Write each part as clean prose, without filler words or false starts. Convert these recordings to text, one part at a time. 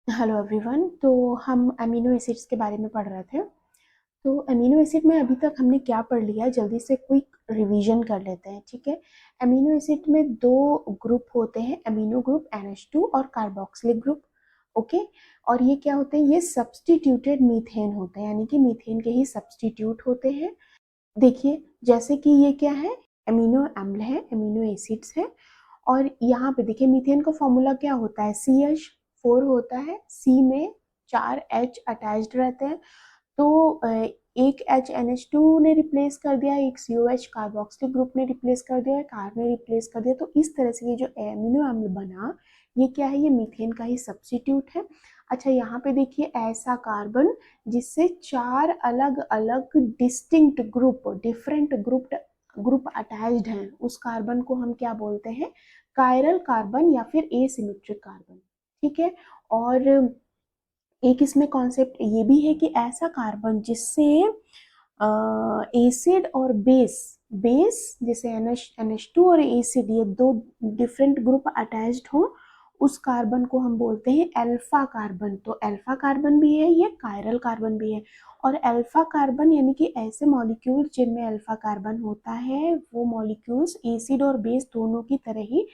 Hello everyone. तो हम amino acids के बारे में पढ़ रहे थे। तो अमीनो एसिड में अभी तक हमने क्या पढ़ लिया, जल्दी से क्विक रिवीजन कर लेते हैं। ठीक है। अमीनो एसिड में दो ग्रुप होते हैं, अमीनो ग्रुप NH2 और कार्बोक्सिलिक ग्रुप। ओके। और ये क्या होते हैं, ये सब्स्टिट्यूटेड मीथेन होते हैं, यानी कि मीथेन के ही सब्स्टिट्यूट होते हैं। देखिए, जैसे कि ये क्या है, अमीनो अम्ल है, अमीनो एसिड्स है। और यहाँ पे देखिए मीथेन का फॉर्मूला क्या होता है, CH4 होता है। सी में 4 H अटैच्ड रहते हैं। तो एक H NH2 ने रिप्लेस कर दिया, एक COH कार्बोक्सिलिक ग्रुप ने रिप्लेस कर दिया, एक R ने रिप्लेस कर दिया। तो इस तरह से ये जो एमिनो अम्ल बना, ये क्या है, ये मीथेन का ही सब्स्टिट्यूट है। अच्छा, यहाँ पे देखिए ऐसा कार्बन जिससे 4 अलग अलग distinct group, different group attached हैं, उस कार्बन को हम क्या बोलते हैं, कायरल कार्बन या फिर एसिमेट्रिक कार्बन। ठीक है। और एक इसमें कॉन्सेप्ट ये भी है कि ऐसा कार्बन जिससे एसिड और बेस बेस जैसे NH2 और एसिड, ये दो डिफरेंट ग्रुप अटैच्ड हो, उस कार्बन को हम बोलते हैं अल्फा कार्बन। तो अल्फा कार्बन भी है, ये कायरल कार्बन भी है। और अल्फा कार्बन यानी कि ऐसे मॉलिक्यूल जिनमें अल्फा कार्बन होता है, वो मॉलिक्यूल्स एसिड और बेस दोनों की तरह ही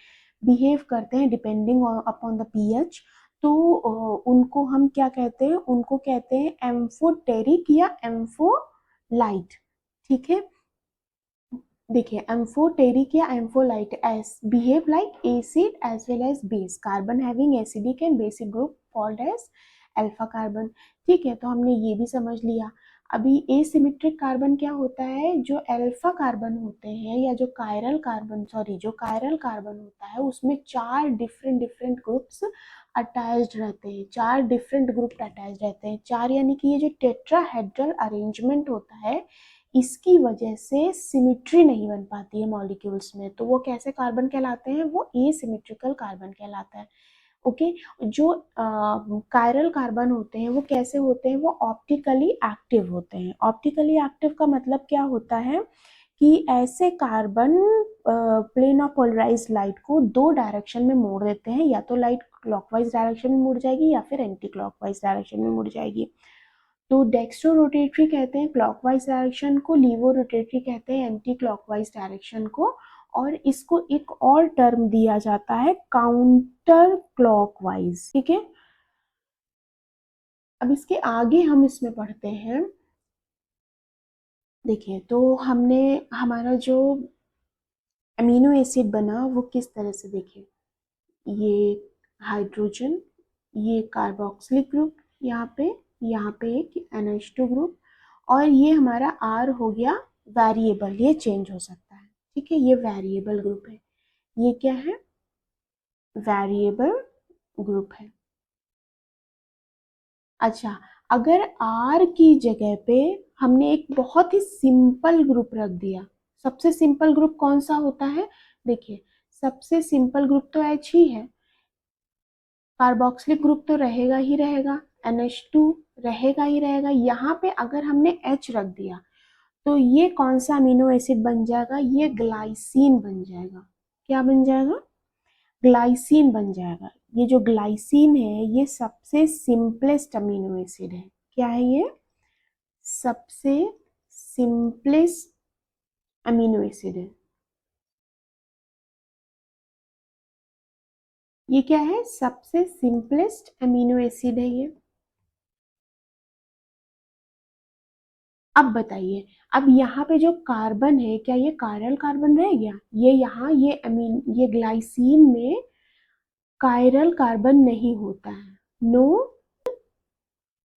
बिहेव करते हैं डिपेंडिंग अपॉन द पीएच। तो उनको हम क्या कहते हैं, उनको कहते हैं एम्फोटेरिक या एम्फोलाइट। ठीक है। देखिए, एम्फोटेरिक या ampholytes behave like acid as well as base, carbon having acidic and basic group called as alpha carbon. ठीक है, तो हमने ये भी समझ लिया। अभी एसिमेट्रिक कार्बन क्या होता है, जो अल्फा कार्बन होते हैं या जो कायरल कार्बन, सॉरी, जो कायरल कार्बन होता है उसमें 4 डिफरेंट डिफरेंट ग्रुप्स अटैच्ड रहते हैं, 4 डिफरेंट ग्रुप अटैच्ड रहते हैं। 4 यानी कि ये जो टेट्राहेड्रल अरेंजमेंट होता है, इसकी वजह से सिमिट्री नहीं बन पाती है मॉलिक्यूल्स में, तो वो कैसे कार्बन कहलाते हैं, वो एसिमेट्रिकल कार्बन कहलाता है। ओके। जो कायरल कार्बन होते हैं वो कैसे होते हैं, वो ऑप्टिकली एक्टिव होते हैं। ऑप्टिकली एक्टिव का मतलब क्या होता है कि ऐसे carbon plane of polarised light को दो डायरेक्शन में मोड़ देते हैं, या तो लाइट क्लॉकवाइज डायरेक्शन में मुड़ जाएगी या फिर एंटी क्लॉकवाइज डायरेक्शन में मुड़ जाएगी। तो डेक्स्ट्रो रोटेटरी कहते हैं क्लॉकवाइज डायरेक्शन को, लीवो रोटेटरी कहते हैं एंटी क्लॉकवाइज डायरेक्शन को। और इसको एक और टर्म दिया जाता है काउंटर क्लॉकवाइज। ठीक है। अब इसके आगे हम इसमें पढ़ते हैं। देखिए, तो हमने हमारा जो अमीनो एसिड बना वो किस तरह से, देखिए, ये हाइड्रोजन, ये कार्बोक्सिलिक ग्रुप, यहाँ पे एक NH2 ग्रुप, और ये हमारा R हो गया वेरिएबल, ये चेंज हो सकता है। ठीक है, ये वेरिएबल ग्रुप है। ये क्या है, वेरिएबल ग्रुप है। अच्छा, अगर R की जगह पे हमने एक बहुत ही सिंपल ग्रुप रख दिया, सबसे सिंपल ग्रुप कौन सा होता है, देखिए, सबसे सिंपल ग्रुप तो H ही है। कार्बोक्सिलिक ग्रुप तो रहेगा ही रहेगा, NH2 रहेगा ही रहेगा। यहाँ पे अगर हमने H रख दिया तो ये कौन सा अमीनो एसिड बन जाएगा, ये ग्लाइसिन बन जाएगा। क्या बन जाएगा, ग्लाइसिन बन जाएगा। ये जो ग्लाइसिन है ये सबसे सिंपलेस्ट अमीनो एसिड है। क्या है ये, सबसे सिंपलेस्ट अमीनो एसिड है। ये क्या है, सबसे सिंपलेस्ट अमीनो एसिड है ये। अब बताइए, अब यहाँ पे जो कार्बन है, क्या ये कायरल कार्बन रह गया, ये यहाँ ये अमीन, ये ग्लाइसिन में कायरल कार्बन नहीं होता है, नो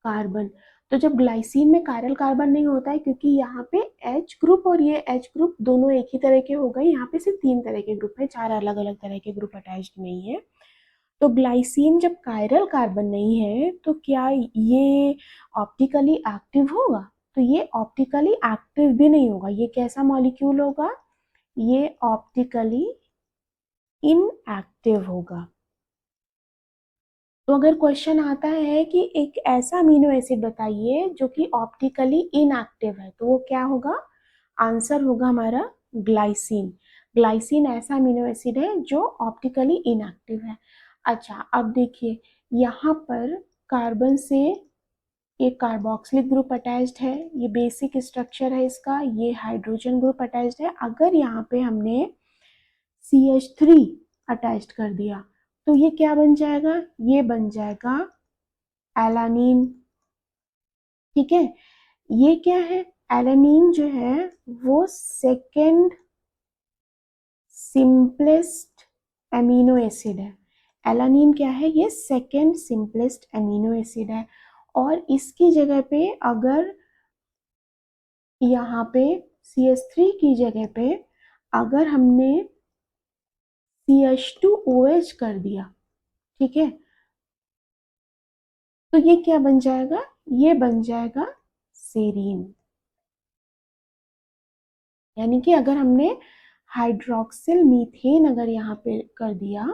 कार्बन। तो जब ग्लाइसिन में कायरल कार्बन नहीं होता है, क्योंकि यहाँ पे H ग्रुप और ये H ग्रुप दोनों एक ही तरह के हो गए, यहाँ पे सिर्फ 3 तरह के ग्रुप है, 4 अलग अलग तरह के ग्रुप अटैच्ड नहीं है। तो ग्लाइसिन जब कायरल कार्बन नहीं है तो क्या ये ऑप्टिकली एक्टिव होगा, तो ये ऑप्टिकली एक्टिव भी नहीं होगा। ये कैसा मॉलिक्यूल होगा, ये ऑप्टिकली इनएक्टिव होगा। तो अगर क्वेश्चन आता है कि एक ऐसा अमीनो एसिड बताइए जो कि ऑप्टिकली इनएक्टिव है, तो वो क्या होगा, आंसर होगा हमारा ग्लाइसिन। ग्लाइसिन ऐसा अमीनो एसिड है जो ऑप्टिकली इनएक्टिव है। अच्छा, अब देखिए, यहाँ पर कार्बन से एक कार्बोक्सिलिक ग्रुप अटैच्ड है, ये बेसिक स्ट्रक्चर है इसका, ये हाइड्रोजन ग्रुप अटैच्ड है। अगर यहाँ पे हमने CH3 अटैच्ड कर दिया तो ये क्या बन जाएगा, ये बन जाएगा एलानीन। ठीक है, ये क्या है, एलानीन जो है वो सेकेंड सिंपलेस्ट एमिनो एसिड है। एलानीन क्या है, ये सेकेंड सिंपलेस्ट एमिनो एसिड है। और इसकी जगह पे अगर यहाँ पे CH3 की जगह पे अगर हमने CH2OH कर दिया, ठीक है, तो ये क्या बन जाएगा, ये बन जाएगा सेरीन। यानी कि अगर हमने हाइड्रोक्सिल मीथेन अगर यहाँ पे कर दिया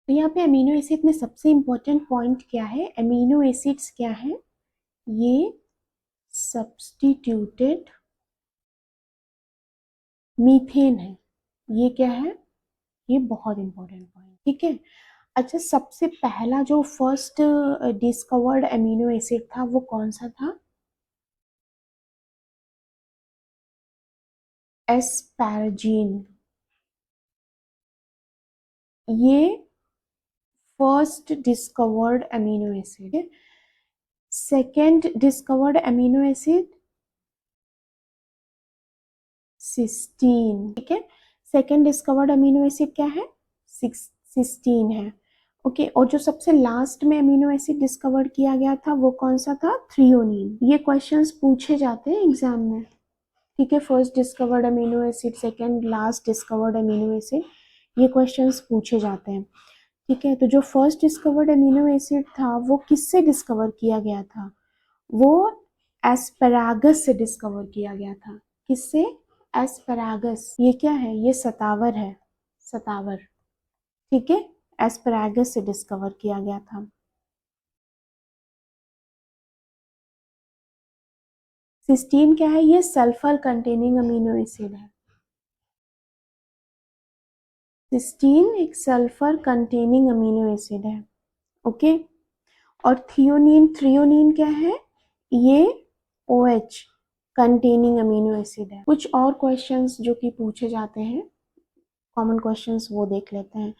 तो यहाँ पे अमीनो एसिड में सबसे इंपॉर्टेंट पॉइंट क्या है, अमीनो एसिड्स क्या है, ये सब्स्टिट्यूटेड मीथेन है। ये क्या है, ये बहुत इंपॉर्टेंट पॉइंट। ठीक है, अच्छा सबसे पहला जो फर्स्ट डिस्कवर्ड अमीनो एसिड था वो कौन सा था, एस्पैराजीन। ये first discovered amino acid. Second discovered amino acid cysteine. ठीक है, सेकेंड डिस्कवर्ड अमीनो एसिड क्या है, सिस्टीन है। ओके, और जो सबसे लास्ट में अमीनो एसिड डिस्कवर किया गया था वो कौन सा था, थ्रियोनीन। ये क्वेश्चंस पूछे जाते हैं एग्जाम में। ठीक है, first discovered amino acid, second last discovered amino acid, ये क्वेश्चंस पूछे जाते हैं। ठीक है, तो जो फर्स्ट डिस्कवर्ड अमीनो एसिड था वो किससे डिस्कवर किया गया था, वो एस्पैरागस से डिस्कवर किया गया था। किससे, एस्पैरागस। ये क्या है, ये सतावर है, सतावर। ठीक है, एस्पैरागस से डिस्कवर किया गया था। सिस्टीन क्या है, ये सल्फर कंटेनिंग अमीनो एसिड है। सिस्टीन एक सल्फर कंटेनिंग अमीनो एसिड है। ओके, और थियोनीन, थ्रियोनीन क्या है, ये OH कंटेनिंग अमीनो एसिड है। कुछ और क्वेश्चंस जो कि पूछे जाते हैं, कॉमन क्वेश्चंस, वो देख लेते हैं।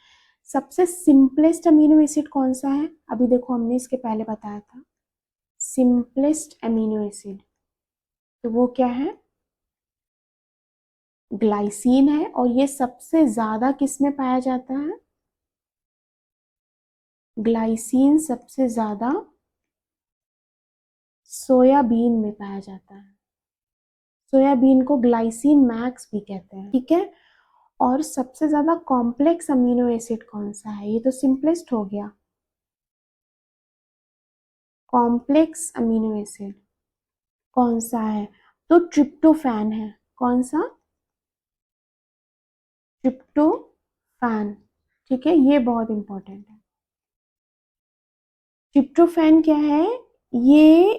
सबसे सिंपलेस्ट अमीनो एसिड कौन सा है, अभी देखो हमने इसके पहले बताया था, सिंपलेस्ट अमीनो एसिड, तो वो क्या है, ग्लाइसिन है। और ये सबसे ज्यादा किस में पाया जाता है, ग्लाइसिन सबसे ज्यादा सोयाबीन में पाया जाता है। सोयाबीन को ग्लाइसिन मैक्स भी कहते हैं। ठीक है, और सबसे ज्यादा कॉम्प्लेक्स अमीनो एसिड कौन सा है, ये तो सिंपलेस्ट हो गया, कॉम्प्लेक्स अमीनो एसिड कौन सा है, तो ट्रिप्टोफैन है। कौन सा, ट्रिप्टोफैन। ठीक है, ये बहुत इंपॉर्टेंट है। ट्रिप्टोफैन क्या है, ये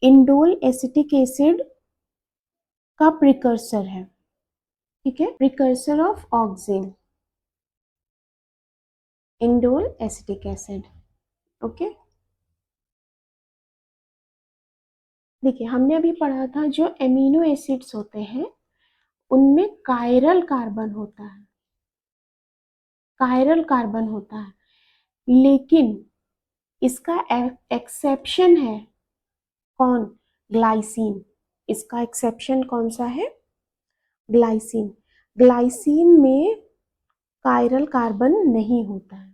इंडोल एसिटिक एसिड का प्रिकर्सर है। ठीक है, precursor of auxin, indole acetic acid. Okay, देखिए हमने अभी पढ़ा था जो एमिनो एसिड्स होते हैं उनमें कायरल कार्बन होता है, कायरल कार्बन होता है, लेकिन इसका एक्सेप्शन है कौन, ग्लाइसिन। इसका एक्सेप्शन कौन सा है, ग्लाइसिन। ग्लाइसिन में कायरल कार्बन नहीं होता है।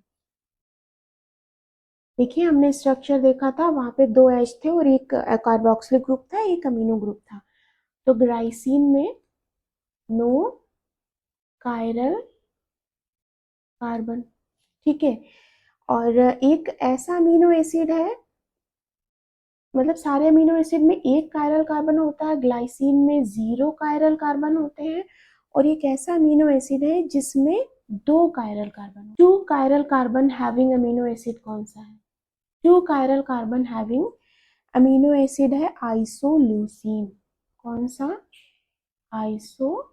देखिए हमने स्ट्रक्चर देखा था, वहां पे 2 H थे और एक कार्बोक्सिलिक ग्रुप था, एक अमीनो ग्रुप था। तो ग्लाइसिन में नो कायरल कार्बन। ठीक है, और एक ऐसा अमीनो एसिड है, मतलब सारे अमीनो एसिड में एक कायरल कार्बन होता है, ग्लाइसिन में 0 कायरल कार्बन होते हैं। और एक ऐसा अमीनो एसिड है जिसमें 2 chiral carbon, 2 chiral carbon having amino acid कौन सा है, 2 chiral carbon having amino acid है आइसोल्यूसिन। कौन सा, आइसोल्यूसिन।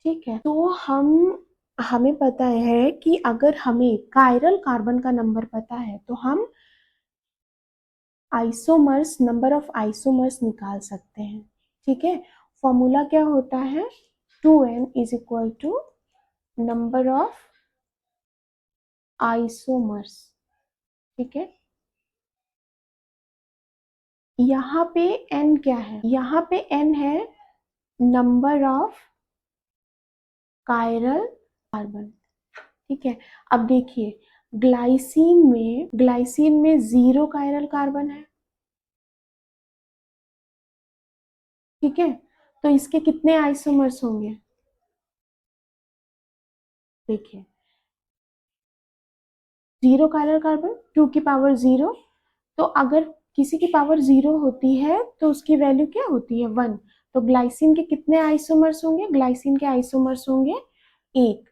ठीक है, तो हम हमें पता है कि अगर हमें कायरल कार्बन का नंबर पता है तो हम आइसोमर्स, नंबर ऑफ आइसोमर्स निकाल सकते हैं। ठीक है, फॉर्मूला क्या होता है, 2n is equal to number of isomers. ठीक है, यहाँ पे n क्या है, यहाँ पे n है नंबर ऑफ कायरल कार्बन। ठीक है, अब देखिए ग्लाइसिन में 0 कायरल कार्बन है। ठीक है, तो इसके कितने आइसोमर्स होंगे, देखिए 0 कायरल कार्बन, 2 की पावर 0, तो अगर किसी की पावर 0 होती है तो उसकी वैल्यू क्या होती है, 1। तो ग्लाइसिन के कितने आइसोमर्स होंगे, ग्लाइसिन के आइसोमर्स होंगे 1।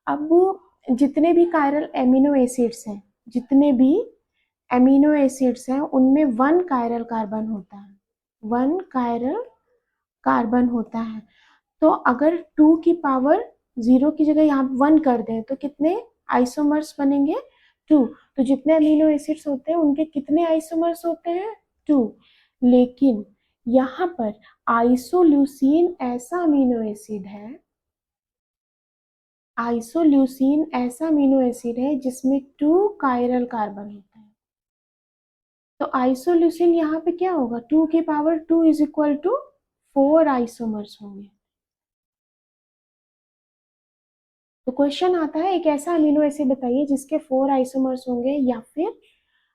अब जितने भी कायरल एमिनो एसिड्स हैं, जितने भी एमिनो एसिड्स हैं उनमें 1 कायरल कार्बन होता है, 1 कायरल कार्बन होता है। तो अगर 2 की पावर 0 की जगह यहाँ 1 कर दें तो कितने आइसोमर्स बनेंगे, 2। तो जितने अमीनो एसिड्स होते हैं उनके कितने आइसोमर्स होते हैं, 2। लेकिन यहाँ पर आइसोल्यूसिन ऐसा अमीनो एसिड है, आइसोल्यूसिन ऐसा अमीनो एसिड है जिसमें 2 कायरल कार्बन होता है। तो आइसोल्यूसिन यहाँ पे क्या होगा, 2 की power 2 is equal to 4 isomers होंगे। तो क्वेश्चन आता है एक ऐसा अमीनो एसिड बताइए जिसके 4 आइसोमर्स होंगे, या फिर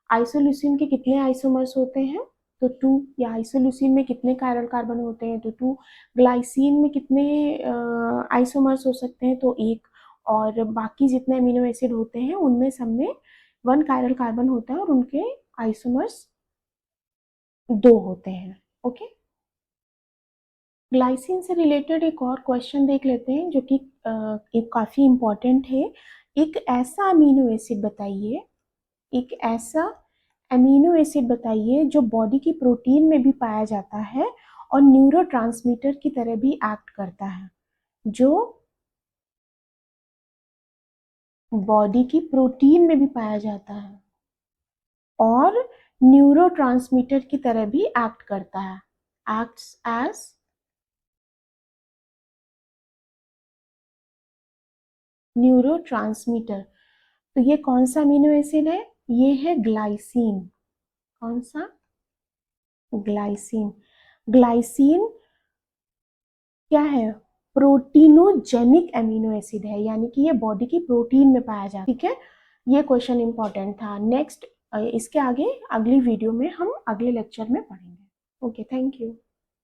आइसोल्यूसिन के कितने आइसोमर्स होते हैं, तो 2, या आइसोल्यूसिन में कितने कायरल कार्बन होते हैं, तो 2। ग्लाइसिन में कितने आइसोमर्स हो सकते हैं, तो 1। और बाकी जितने अमीनो एसिड होते हैं उनमें सब में 1 कायरल कार्बन होता है और उनके आइसोमर्स 2 होते हैं। ओके, ग्लाइसिन से रिलेटेड एक और क्वेश्चन देख लेते हैं जो कि एक काफ़ी इम्पोर्टेंट है। एक ऐसा अमीनो एसिड बताइए, एक ऐसा अमीनो एसिड बताइए जो बॉडी की प्रोटीन में भी पाया जाता है और न्यूरोट्रांसमीटर की तरह भी एक्ट करता है, जो बॉडी की प्रोटीन में भी पाया जाता है और न्यूरोट्रांसमीटर की तरह भी एक्ट करता है, एक्ट्स एज न्यूरोट्रांसमीटर। तो ये कौन सा अमीनो एसिड है, ये है ग्लाइसिन। कौन सा, ग्लाइसिन। ग्लाइसिन क्या है, प्रोटीनोजेनिक एमिनो एसिड है, यानी कि ये बॉडी की प्रोटीन में पाया जाता है। ठीक है, ये क्वेश्चन इंपॉर्टेंट था। नेक्स्ट इसके आगे अगली वीडियो में हम अगले लेक्चर में पढ़ेंगे। Okay, thank you.